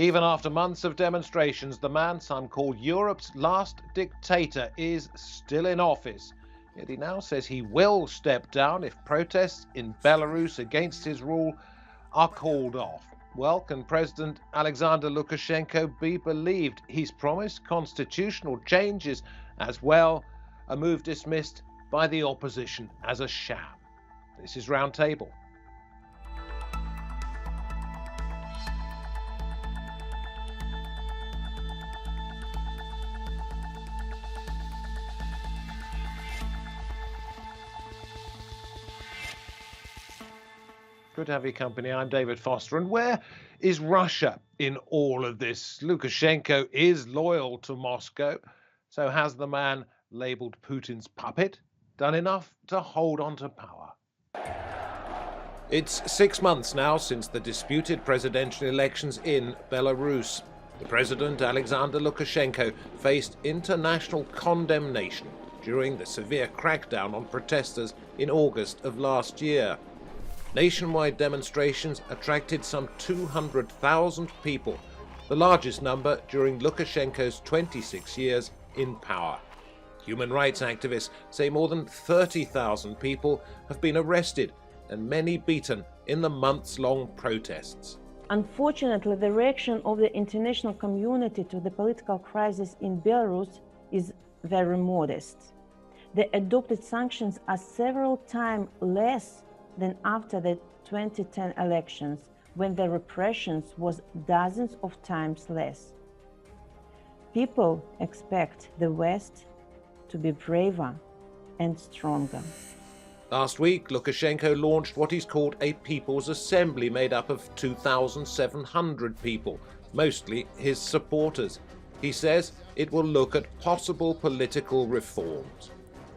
Even after months of demonstrations, the man some call Europe's last dictator is still in office. Yet he now says he will step down if protests in Belarus against his rule are called off. Well, can President Alexander Lukashenko be believed? He's promised constitutional changes as well, a move dismissed by the opposition as a sham. This is Roundtable. Good to have your company. I'm David Foster. And where is Russia in all of this? Lukashenko is loyal to Moscow. So has the man labeled Putin's puppet done enough to hold on to power? It's 6 months now since the disputed presidential elections in Belarus. The president, Alexander Lukashenko, faced international condemnation during the severe crackdown on protesters in August of last year. Nationwide demonstrations attracted some 200,000 people, the largest number during Lukashenko's 26 years in power. Human rights activists say more than 30,000 people have been arrested and many beaten in the months-long protests. Unfortunately, the reaction of the international community to the political crisis in Belarus is very modest. The adopted sanctions are several times less than after the 2010 elections, when the repression was dozens of times less. People expect the West to be braver and stronger. Last week, Lukashenko launched what he's called a People's Assembly made up of 2,700 people, mostly his supporters. He says it will look at possible political reforms.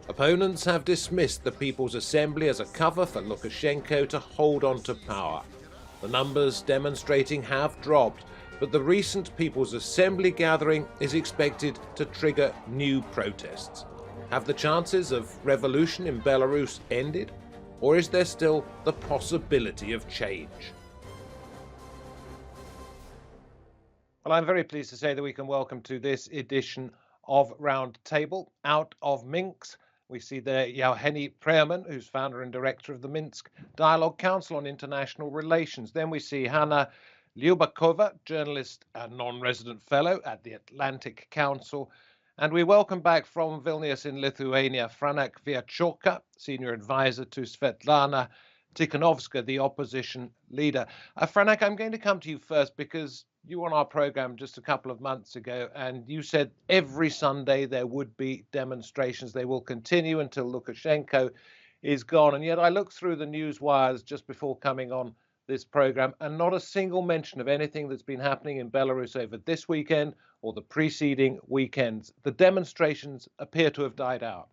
Opponents have dismissed the People's Assembly as a cover for Lukashenko to hold on to power. The numbers demonstrating have dropped, but the recent People's Assembly gathering is expected to trigger new protests. Have the chances of revolution in Belarus ended, or is there still the possibility of change? Well, I'm very pleased to say that we can welcome to this edition of Roundtable out of Minsk. We see there Yauheni Preiherman, who's founder and director of the Minsk Dialogue Council on International Relations. Then we see Hanna Liubakova, journalist and non-resident fellow at the Atlantic Council. And we welcome back from Vilnius in Lithuania, Franak Viačorka, senior advisor to Sviatlana, Tsikhanouskaya, the opposition leader. Franak, I'm going to come to you first because you were on our program just a couple of months ago, and you said every Sunday there would be demonstrations. They will continue until Lukashenko is gone. And yet I looked through the news wires just before coming on this program, and not a single mention of anything that's been happening in Belarus over this weekend or the preceding weekends. The demonstrations appear to have died out.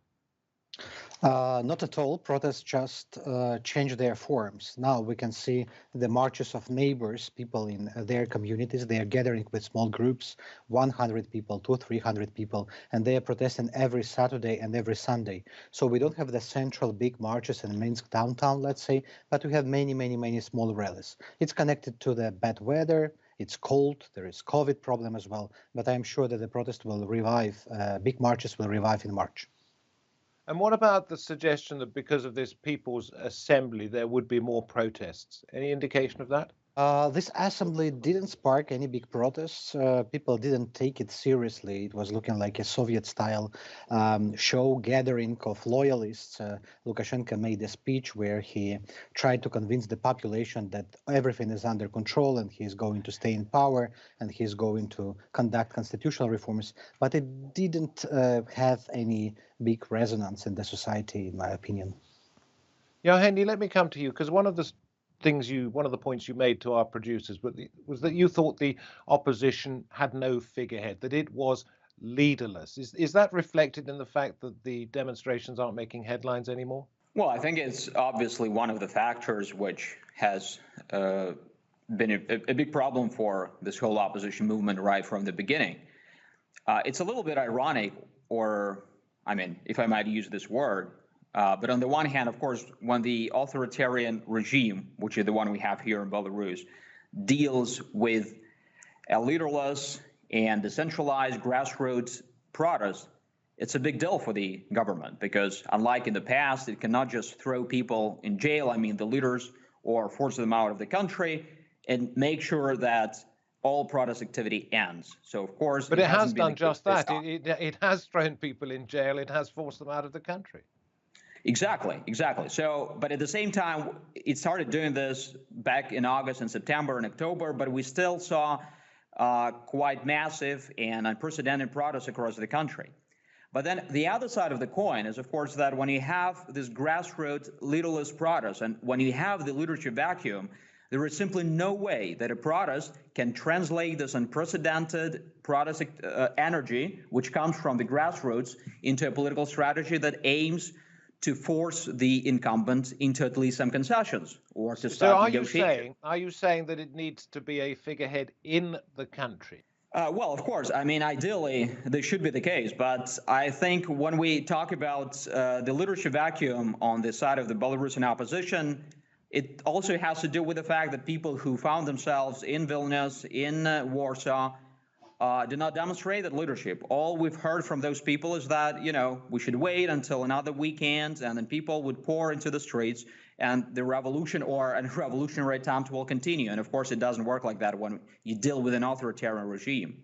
Not at all. Protests just change their forms. Now we can see the marches of neighbors, people in their communities. They are gathering with small groups, 100 people, 200-300 people, and they are protesting every Saturday and every Sunday. So we don't have the central big marches in Minsk downtown, let's say, but we have many small rallies. It's connected to the bad weather. It's cold. There is COVID problem as well. But I'm sure that the protest will revive. Big marches will revive in March. And what about the suggestion that because of this People's Assembly, there would be more protests? Any indication of that? This assembly didn't spark any big protests. People didn't take it seriously. It was looking like a Soviet-style show gathering of loyalists. Lukashenko made a speech where he tried to convince the population that everything is under control and he's going to stay in power and he's going to conduct constitutional reforms. But it didn't have any big resonance in the society, in my opinion. Yauheni, let me come to you, because one of the points you made to our producers was that you thought the opposition had no figurehead, that it was leaderless. Is that reflected in the fact that the demonstrations aren't making headlines anymore? Well, I think it's obviously one of the factors which has been a big problem for this whole opposition movement right from the beginning. It's a little bit ironic, or I mean, if I might use this word, but on the one hand, of course, when the authoritarian regime, which is the one we have here in Belarus, deals with a leaderless and decentralized grassroots protest, it's a big deal for the government, because unlike in the past, it cannot just throw people in jail, I mean the leaders, or force them out of the country, and make sure that all protest activity ends. So, of course, but it has done just that. It has thrown people in jail. It has forced them out of the country. Exactly. So, but at the same time, it started doing this back in August and September and October, but we still saw quite massive and unprecedented protests across the country. But then the other side of the coin is, of course, that when you have this grassroots leaderless protest, and when you have the leadership vacuum, there is simply no way that a protest can translate this unprecedented protest energy, which comes from the grassroots, into a political strategy that aims to force the incumbent into at least some concessions, or to start negotiating. Are you saying that it needs to be a figurehead in the country? Well, of course. I mean, ideally, this should be the case. But I think when we talk about the leadership vacuum on the side of the Belarusian opposition, it also has to do with the fact that people who found themselves in Vilnius, in Warsaw, did not demonstrate that leadership. All we've heard from those people is that, we should wait until another weekend, and then people would pour into the streets, and the revolution or a revolutionary attempt will continue. And of course, it doesn't work like that when you deal with an authoritarian regime.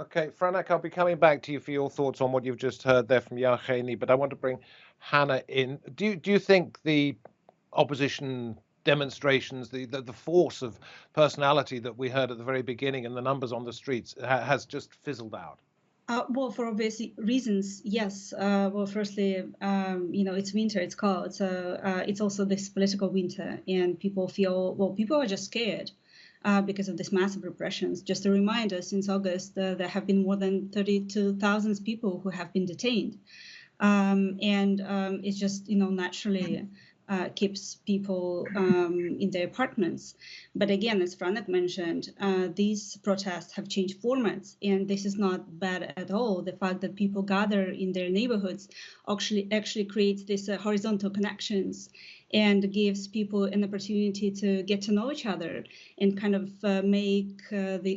Okay, Franak, I'll be coming back to you for your thoughts on what you've just heard there from Yauheni, but I want to bring Hanna in. Do you think the opposition demonstrations, the force of personality that we heard at the very beginning and the numbers on the streets has just fizzled out? Well, for obvious reasons, yes. Well, firstly, it's winter, it's cold, so it's also this political winter, and people are just scared because of this massive repressions. Just a reminder, since August, there have been more than 32,000 people who have been detained, and it's just, naturally keeps people in their apartments. But again, as Franak mentioned, these protests have changed formats, and this is not bad at all. The fact that people gather in their neighborhoods actually creates these horizontal connections and gives people an opportunity to get to know each other and kind of make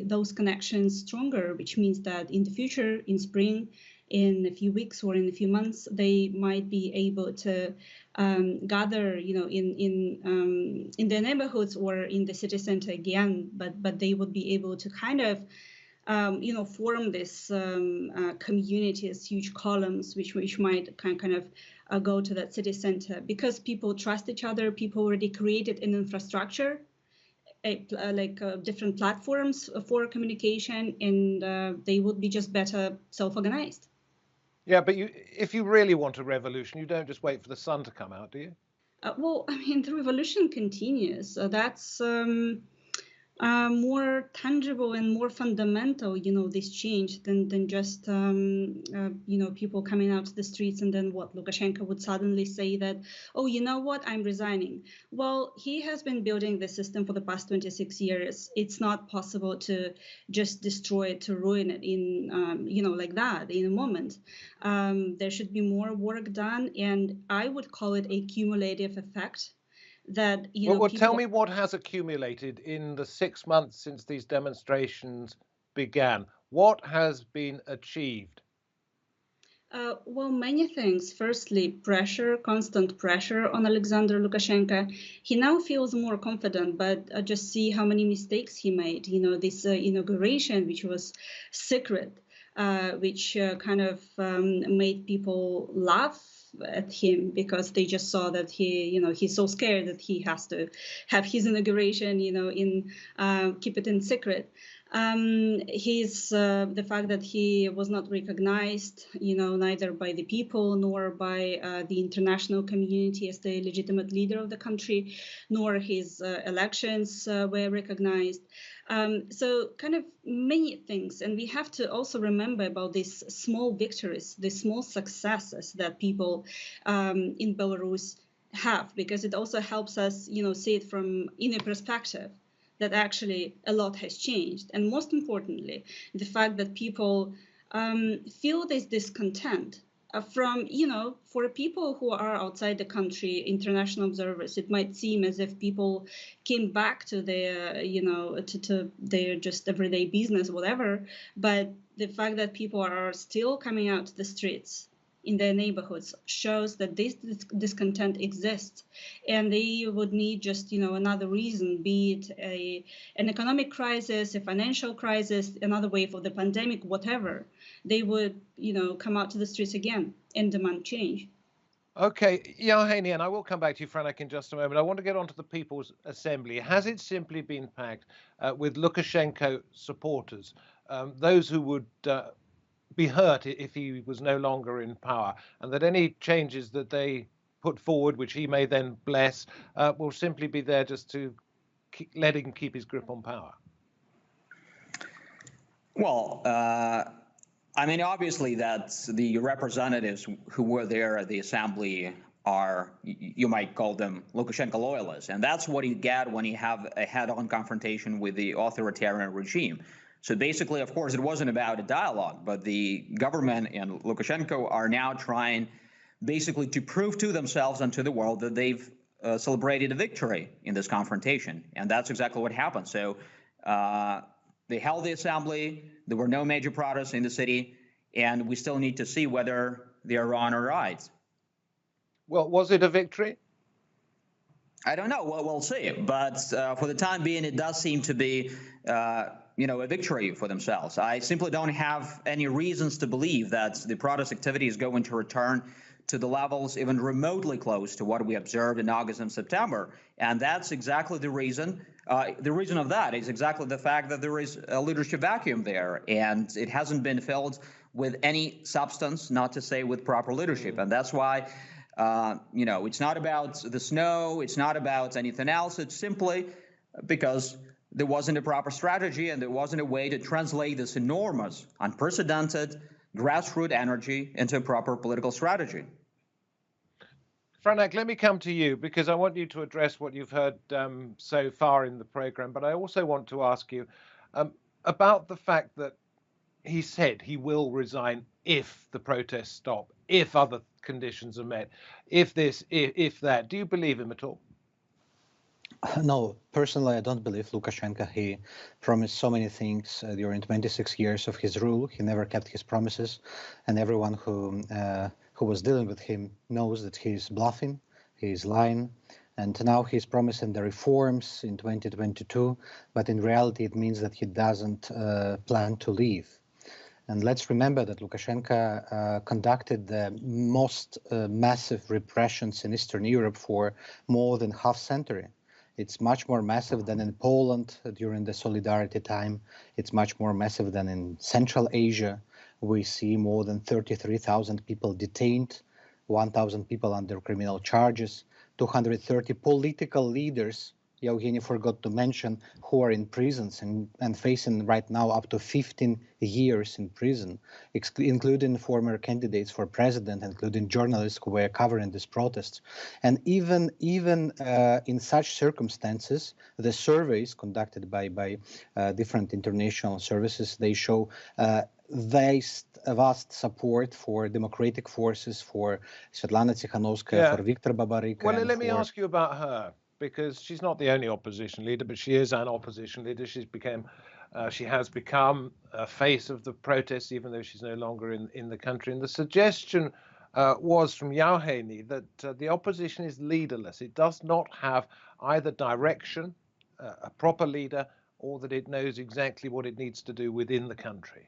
those connections stronger, which means that in the future, in spring, in a few weeks or in a few months, they might be able to gather, in their neighborhoods or in the city center again. But they would be able to kind of, form this communities, huge columns, which might kind of go to that city center, because people trust each other. People already created an infrastructure, different platforms for communication, and they would be just better self-organized. Yeah, but if you really want a revolution, you don't just wait for the sun to come out, do you? Well, I mean, the revolution continues. That's more tangible and more fundamental, this change than just, people coming out to the streets and then what Lukashenko would suddenly say that, oh, you know what, I'm resigning. Well, he has been building the system for the past 26 years. It's not possible to just destroy it, to ruin it in, like that in a moment. There should be more work done, and I would call it a cumulative effect. That tell me what has accumulated in the 6 months since these demonstrations began. What has been achieved? Well, many things. Firstly, constant pressure on Alexander Lukashenko. He now feels more confident, but just see how many mistakes he made. This inauguration, which was secret, which kind of made people laugh at him because they just saw that he's so scared that he has to have his inauguration, keep it in secret. The fact that he was not recognized, neither by the people nor by the international community as the legitimate leader of the country, nor his elections were recognized. So kind of many things. And we have to also remember about these small victories, the small successes that people in Belarus have, because it also helps us, see it from inner perspective, that actually a lot has changed. And most importantly, the fact that people feel this discontent from, for people who are outside the country, international observers, it might seem as if people came back to their, to their just everyday business, whatever. But the fact that people are still coming out to the streets in their neighborhoods shows that this discontent exists, and they would need just another reason, be it an economic crisis, a financial crisis, another wave of the pandemic, whatever. They would come out to the streets again and demand change. Okay, Yauheni, and I will come back to you, Franak, in just a moment. I want to get on to the People's Assembly. Has it simply been packed with Lukashenko supporters, those who would be hurt if he was no longer in power, and that any changes that they put forward, which he may then bless, will simply be there just to let him keep his grip on power? Well, I mean, obviously, that's the representatives who were there at the assembly are, you might call them Lukashenko loyalists. And that's what he get when he have a head-on confrontation with the authoritarian regime. So basically, of course, it wasn't about a dialogue, but the government and Lukashenko are now trying basically to prove to themselves and to the world that they've celebrated a victory in this confrontation. And that's exactly what happened. So they held the assembly. There were no major protests in the city. And we still need to see whether they are wrong or right. Well, was it a victory? I don't know. Well, we'll see. But for the time being, it does seem to be a victory for themselves. I simply don't have any reasons to believe that the protest activity is going to return to the levels even remotely close to what we observed in August and September. And that's exactly the reason. The reason of that is exactly the fact that there is a leadership vacuum there, and it hasn't been filled with any substance, not to say with proper leadership. And that's why, it's not about the snow. It's not about anything else. It's simply because there wasn't a proper strategy, and there wasn't a way to translate this enormous, unprecedented grassroots energy into a proper political strategy. Franak, let me come to you, because I want you to address what you've heard so far in the program, but I also want to ask you about the fact that he said he will resign if the protests stop, if other conditions are met, if this, if that. Do you believe him at all? No, personally, I don't believe Lukashenko. He promised so many things during 26 years of his rule. He never kept his promises, and everyone who was dealing with him knows that he's bluffing, he's lying, and now he's promising the reforms in 2022, but in reality it means that he doesn't plan to leave. And let's remember that Lukashenko conducted the most massive repressions in Eastern Europe for more than half century. It's much more massive than in Poland during the Solidarity time. It's much more massive than in Central Asia. We see more than 33,000 people detained, 1,000 people under criminal charges, 230 political leaders, Yauheni forgot to mention, who are in prisons and facing right now up to 15 years in prison, including former candidates for president, including journalists who were covering these protests. And even in such circumstances, the surveys conducted by different international services, they show vast support for democratic forces, for Sviatlana Tsikhanouskaya, for Viktor Babaryka. Well, let me ask you about her, because she's not the only opposition leader, but she is an opposition leader. She has become a face of the protests, even though she's no longer in the country. And the suggestion was from Yauheni that the opposition is leaderless. It does not have either direction, a proper leader, or that it knows exactly what it needs to do within the country.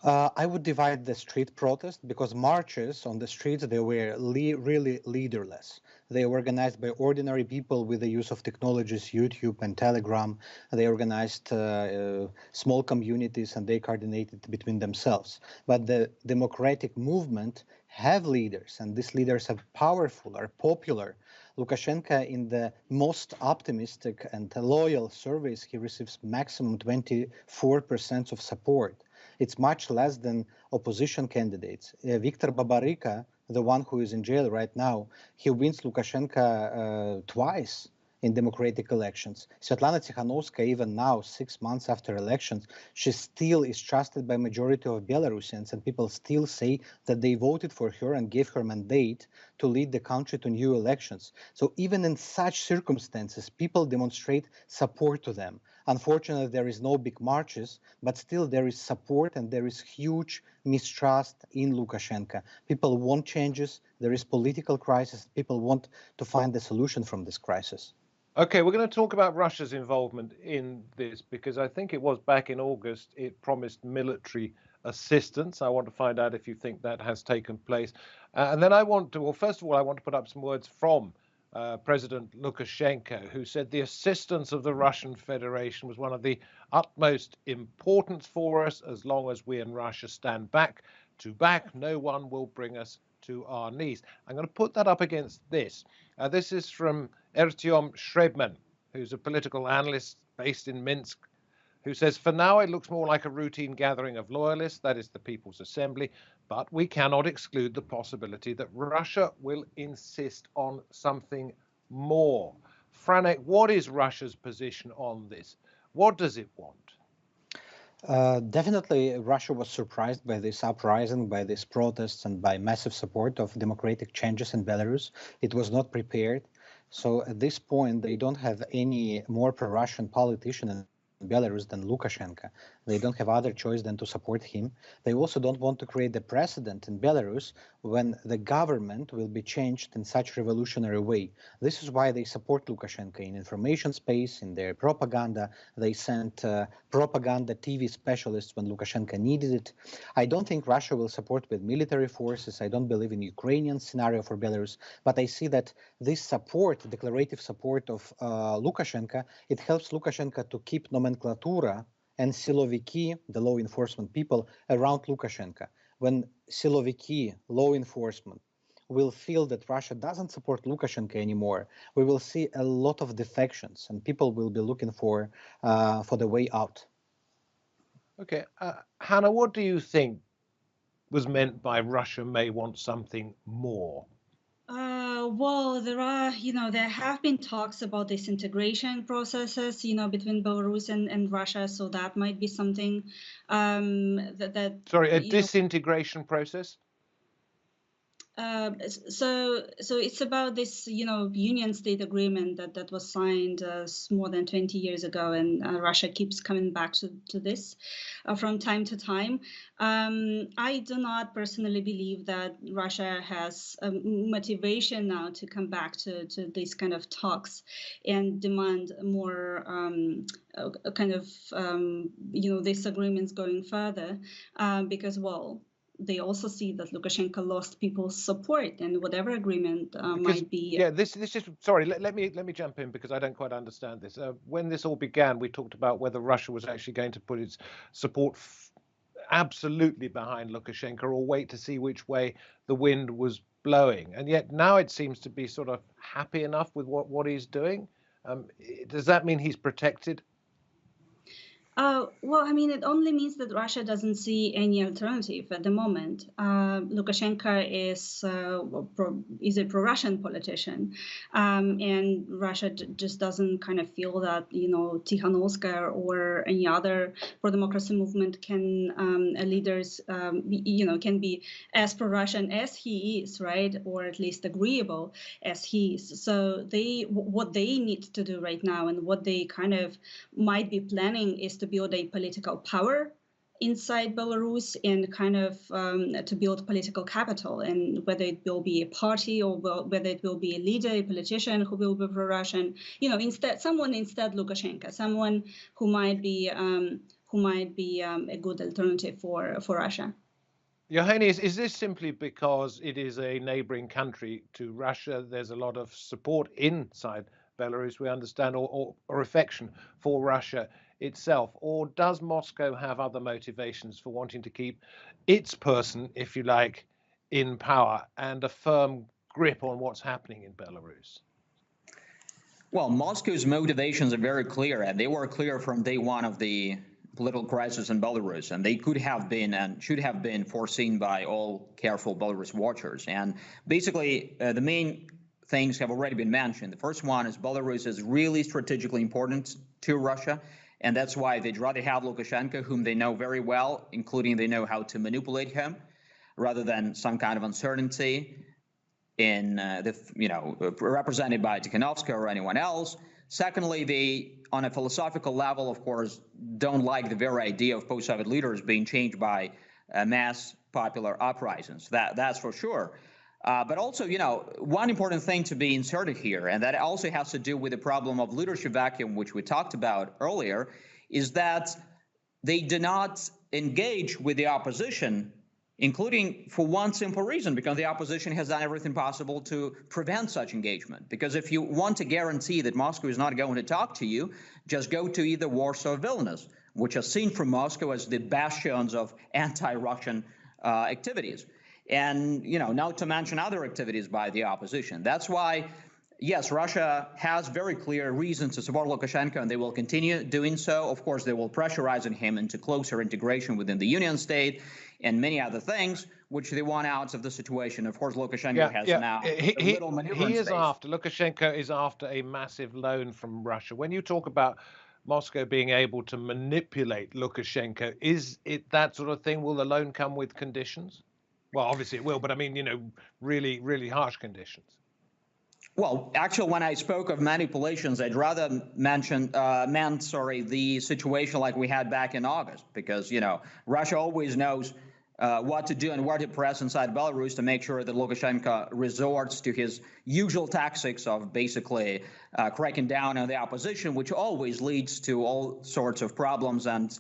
I would divide the street protest, because marches on the streets, they were really leaderless. They were organized by ordinary people with the use of technologies, YouTube and Telegram. They organized small communities, and they coordinated between themselves. But the democratic movement have leaders, and these leaders are powerful, are popular. Lukashenko, in the most optimistic and loyal surveys, he receives maximum 24% of support. It's much less than opposition candidates. Viktor Babaryka, the one who is in jail right now, he wins Lukashenko twice. in democratic elections. Sviatlana Tsikhanouskaya, even now, 6 months after elections, she still is trusted by majority of Belarusians, and people still say that they voted for her and gave her mandate to lead the country to new elections. So even in such circumstances, people demonstrate support to them. Unfortunately, there is no big marches, but still there is support and there is huge mistrust in Lukashenko. People want changes. There is political crisis. People want to find a solution from this crisis. Okay, we're going to talk about Russia's involvement in this because I think it was back in August it promised military assistance. I want to find out if you think that has taken place. And then I want to, well, first of all, I want to put up some words from President Lukashenko, who said the assistance of the Russian Federation was one of the utmost importance for us. As long as we in Russia stand back to back, no one will bring us to our knees. I'm going to put that up against this. This is from Artyom Shrebman, who's a political analyst based in Minsk, who says, for now it looks more like a routine gathering of loyalists, that is the People's Assembly, but we cannot exclude the possibility that Russia will insist on something more. Franak, what is Russia's position on this? What does it want? Definitely, Russia was surprised by this uprising, by these protests, and by massive support of democratic changes in Belarus. It was not prepared. So at this point, they don't have any more pro-Russian politician in Belarus than Lukashenko. They don't have other choice than to support him. They also don't want to create the precedent in Belarus when the government will be changed in such revolutionary way. This is why they support Lukashenko in information space, in their propaganda. They sent propaganda TV specialists when Lukashenko needed it. I don't think Russia will support with military forces. I don't believe in Ukrainian scenario for Belarus, but I see that this support, declarative support of Lukashenko, it helps Lukashenko to keep nomenclatura and siloviki, the law enforcement people, around Lukashenko. When siloviki, law enforcement, will feel that Russia doesn't support Lukashenko anymore, we will see a lot of defections and people will be looking for the way out. Okay, Hanna, what do you think was meant by Russia may want something more? Well, there have been talks about this integration processes, between Belarus and Russia. So that might be something Sorry, a disintegration process? So it's about this, union state agreement that was signed more than 20 years ago, and Russia keeps coming back to this from time to time. I do not personally believe that Russia has motivation now to come back to these kind of talks and demand more these agreements going further, because, well, they also see that Lukashenko lost people's support, and whatever agreement might be. Yeah, this is sorry. Let me jump in because I don't quite understand this. When this all began, we talked about whether Russia was actually going to put its support absolutely behind Lukashenko or wait to see which way the wind was blowing, and yet now it seems to be sort of happy enough with what he's doing. Does that mean he's protected? Well, I mean, it only means that Russia doesn't see any alternative at the moment. Lukashenko is a pro-Russian politician, and Russia just doesn't kind of feel that, Tsikhanouskaya or any other pro-democracy movement leaders, can be as pro-Russian as he is, right, or at least agreeable as he is. So what they need to do right now, and what they kind of might be planning, is to build a political power inside Belarus and kind of to build political capital, and whether it will be a party or whether it will be a leader, a politician who will be pro-Russian, instead Lukashenko, someone who might be a good alternative for Russia. Yauheni, is this simply because it is a neighboring country to Russia? There's a lot of support inside Belarus, we understand, or affection for Russia itself, or does Moscow have other motivations for wanting to keep its person, if you like, in power and a firm grip on what's happening in Belarus? Well, Moscow's motivations are very clear, and they were clear from day one of the political crisis in Belarus, and they could have been and should have been foreseen by all careful Belarus watchers. And basically, the main things have already been mentioned. The first one is Belarus is really strategically important to Russia, and that's why they'd rather have Lukashenko, whom they know very well, including they know how to manipulate him, rather than some kind of uncertainty in represented by Tsikhanouskaya or anyone else. Secondly, they, on a philosophical level, of course, don't like the very idea of post-Soviet leaders being changed by mass popular uprisings. That's for sure. But also, one important thing to be inserted here, and that also has to do with the problem of leadership vacuum, which we talked about earlier, is that they do not engage with the opposition, including for one simple reason, because the opposition has done everything possible to prevent such engagement. Because if you want to guarantee that Moscow is not going to talk to you, just go to either Warsaw or Vilnius, which are seen from Moscow as the bastions of anti-Russian activities. And, not to mention other activities by the opposition. That's why, yes, Russia has very clear reasons to support Lukashenko, and they will continue doing so. Of course, they will pressurize him into closer integration within the Union state and many other things, which they want out of the situation. Of course, Lukashenko has now a little maneuvering space. Lukashenko is after a massive loan from Russia. When you talk about Moscow being able to manipulate Lukashenko, is it that sort of thing? Will the loan come with conditions? Well, obviously it will, but I mean, really, really harsh conditions. Well, actually, when I spoke of manipulations, I'd rather meant the situation like we had back in August, because, Russia always knows what to do and where to press inside Belarus to make sure that Lukashenko resorts to his usual tactics of basically cracking down on the opposition, which always leads to all sorts of problems and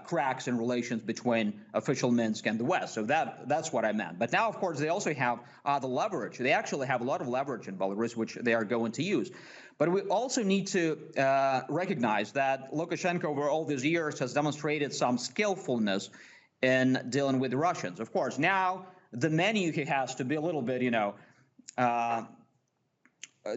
cracks in relations between official Minsk and the West. So that's what I meant. But now, of course, they also have the leverage. They actually have a lot of leverage in Belarus, which they are going to use. But we also need to recognize that Lukashenko over all these years has demonstrated some skillfulness in dealing with the Russians. Of course, now the menu he has to be a little bit,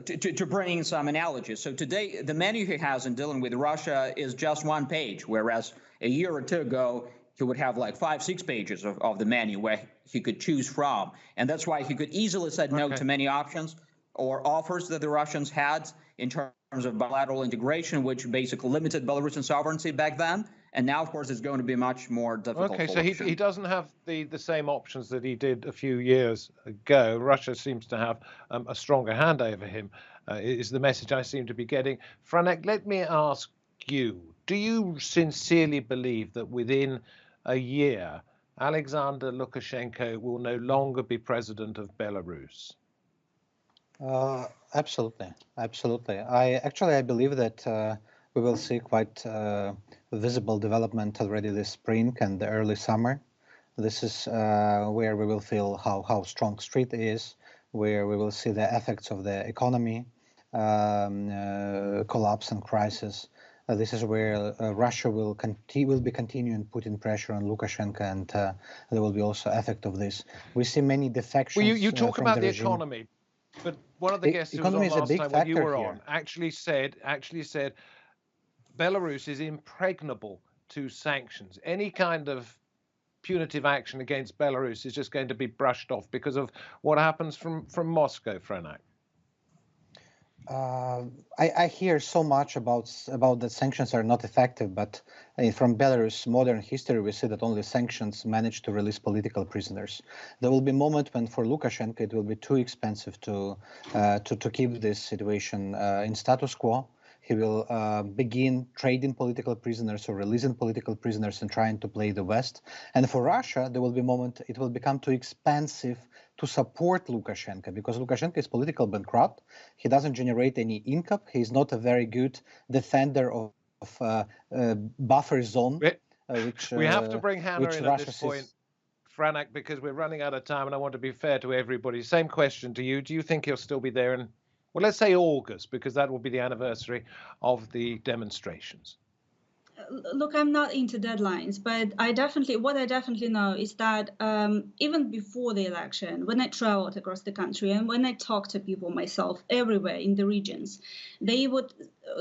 to bring some analogies. So today, the menu he has in dealing with Russia is just one page, whereas a year or two ago, he would have like 5-6 pages of the menu where he could choose from. And that's why he could easily say no to many options or offers that the Russians had in terms of bilateral integration, which basically limited Belarusian sovereignty back then. And now, of course, it's going to be much more difficult. Okay, so he doesn't have the same options that he did a few years ago. Russia seems to have a stronger hand over him, is the message I seem to be getting. Franak, let me ask you, do you sincerely believe that within a year, Alexander Lukashenko will no longer be president of Belarus? Absolutely. I believe that we will see quite visible development already this spring and the early summer. This is where we will feel how strong street is, where we will see the effects of the economy collapse and crisis. This is where Russia will be continuing putting pressure on Lukashenko, and there will be also effect of this. We see many defections. Well, you talk about the regime. Economy, but one of the guests who was on last time when you were on actually said Belarus is impregnable to sanctions. Any kind of punitive action against Belarus is just going to be brushed off because of what happens from Moscow, Franak. I hear so much about that sanctions are not effective, but from Belarus' modern history, we see that only sanctions manage to release political prisoners. There will be a moment when, for Lukashenko, it will be too expensive to keep this situation in status quo. He will begin trading political prisoners or releasing political prisoners and trying to play the West. And for Russia, there will be a moment it will become too expensive to support Lukashenko, because Lukashenko is political bankrupt. He doesn't generate any income. He's not a very good defender of buffer zone. We have to bring Hanna in at this point, Franak, because we're running out of time and I want to be fair to everybody. Same question to you. Do you think he'll still be there in, well, let's say August, because that will be the anniversary of the demonstrations? Look, I'm not into deadlines, but what I definitely know is that even before the election, when I traveled across the country and when I talked to people myself everywhere in the regions, they would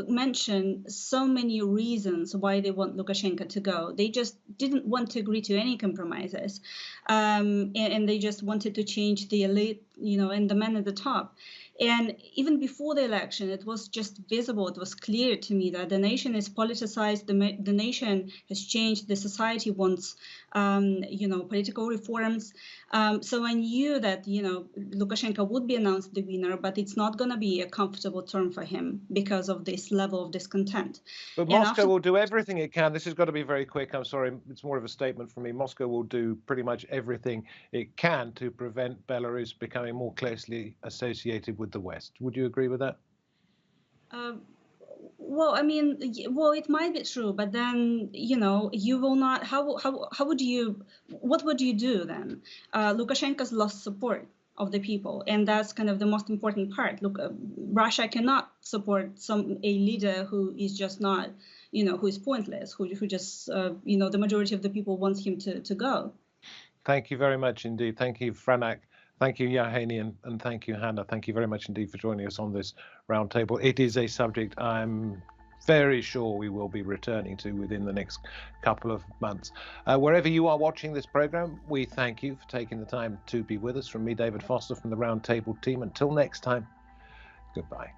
mention so many reasons why they want Lukashenko to go. They just didn't want to agree to any compromises, and they just wanted to change the elite, and the men at the top. And even before the election, it was just visible. It was clear to me that the nation is politicized. The nation has changed. The society wants, political reforms. So I knew that, Lukashenko would be announced the winner, but it's not going to be a comfortable term for him because of this level of discontent. But Moscow will do everything it can. This has got to be very quick. I'm sorry, it's more of a statement from me. Moscow will do pretty much everything it can to prevent Belarus becoming more closely associated with the West. Would you agree with that? Well, it might be true, but then, you will not, what would you do then? Lukashenko's lost support of the people, and that's kind of the most important part. Look, Russia cannot support a leader who is just not, who is pointless, who just, the majority of the people wants him to go. Thank you very much indeed. Thank you, Franak. Thank you, Yauheni, and thank you, Hanna. Thank you very much indeed for joining us on this roundtable. It is a subject I'm very sure we will be returning to within the next couple of months. Wherever you are watching this program, we thank you for taking the time to be with us. From me, David Foster, from the Roundtable team. Until next time, goodbye.